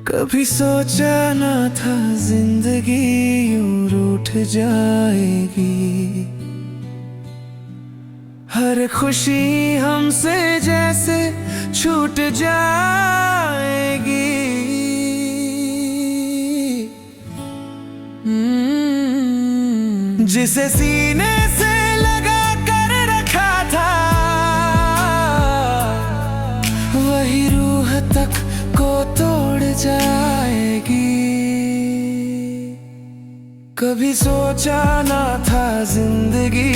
कभी सोचा न था जिंदगी यूं रूठ जाएगी। हर खुशी हमसे जैसे छूट जाएगी। जिसे सीने से लगा कर रखा था वही रूह तक को तोड़ जाएगी। कभी सोचा ना था जिंदगी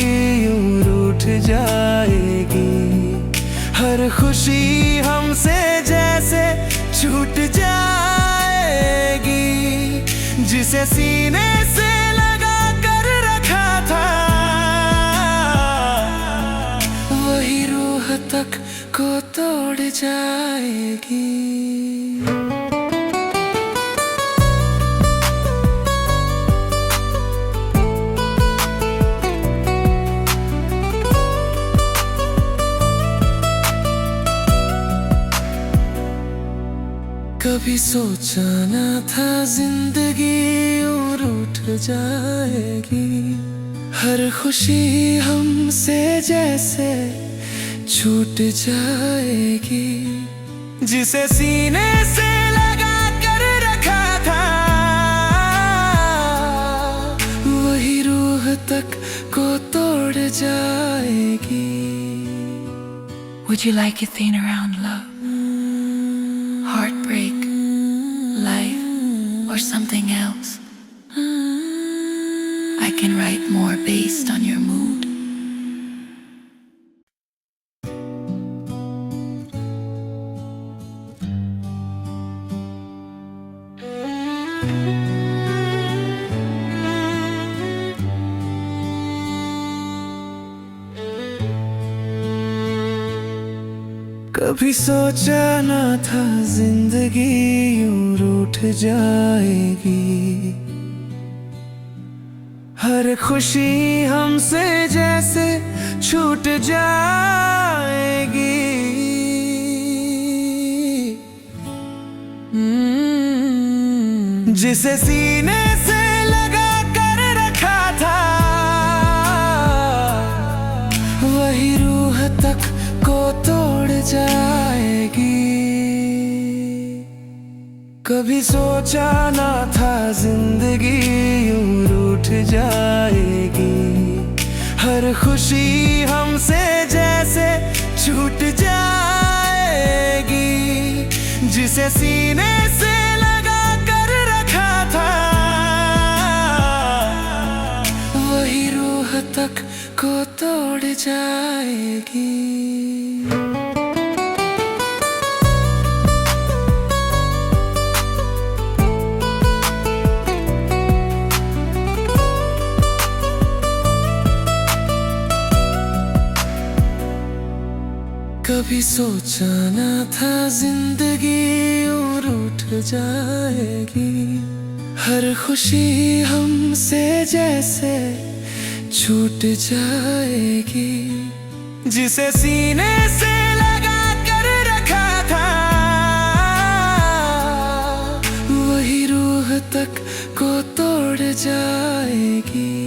यूं रूठ जाएगी। हर खुशी हमसे जैसे छूट जाएगी। जिसे सीने से लगा कर रखा था वही रूह तक को तोड़ जाएगी। कभी सोचा न था जिंदगी यूं रूठ जाएगी। हर खुशी हमसे जैसे छूट जाएगी। जिसे सीने से लगा कर रखा था वही रूह तक को तोड़ जाएगी। Would you like a thing around love? Heartbreak, life, or something else? I can write more based on your mood. कभी सोचा न था जिंदगी यूं रूठ जाएगी। हर खुशी हमसे जैसे छूट जाएगी। जिसे सीने से लगा कर रखा था वही रूह तक को तोड़ जाएगी। कभी सोचा ना था जिंदगी यूं रूठ जाएगी। हर खुशी हमसे जैसे छूट जाएगी। जिसे सीने से लगा कर रखा था वही रूह तक को तोड़ जाएगी। कभी सोचा न था जिंदगी यूं रूठ जाएगी। हर खुशी हमसे जैसे छूट जाएगी। जिसे सीने से लगा कर रखा था वही रूह तक को तोड़ जाएगी।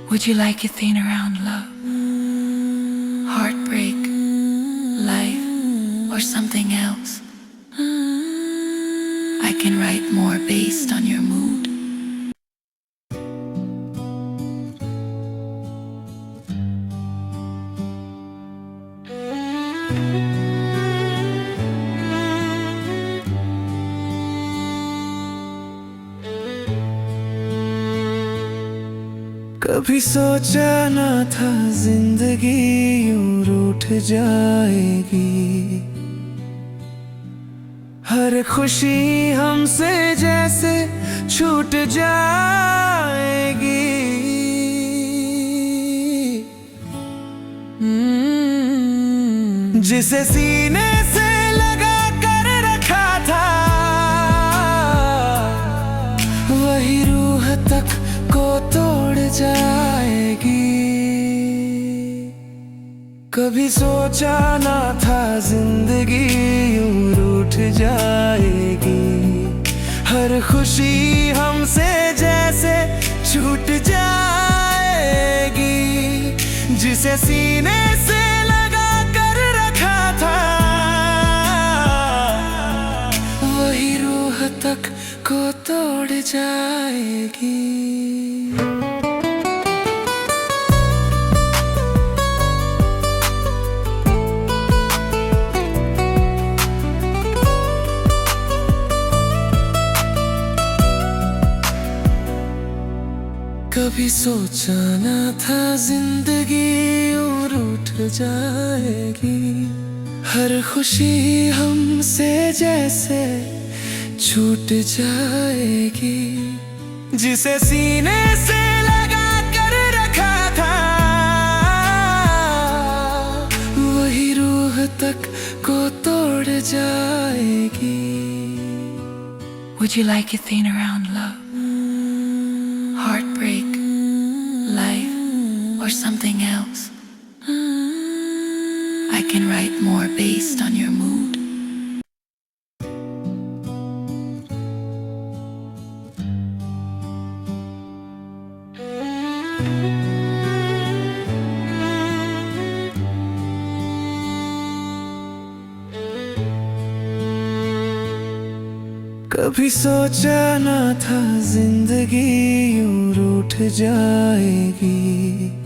Would you like a thing around love? Heartbreak, life, or something else? I can write more based on your mood. कभी सोचा न था जिंदगी यूं रूठ जाएगी। हर खुशी हमसे जैसे छूट जाएगी। जिसे सीने से लगा कर रखा था वही रूह तक को तोड़ जाएगी। कभी सोचा ना था जिंदगी यूं रूठ जाएगी। हर खुशी हमसे जैसे छूट जाएगी। जिसे सीने से लगा कर रखा था, वही रूह तक को तोड़ जाएगी। कभी सोचा न था जिंदगी यूं रूठ जाएगी। हर खुशी हमसे जैसे छूट जाएगी। जिसे सीने से लगा कर रखा था, वही रूह तक को तोड़ जाएगी। Would you like a thing around love? Heartbreak, life, or something else? I can write more based on your mood. कभी सोचा न था जिंदगी यूं रूठ जाएगी।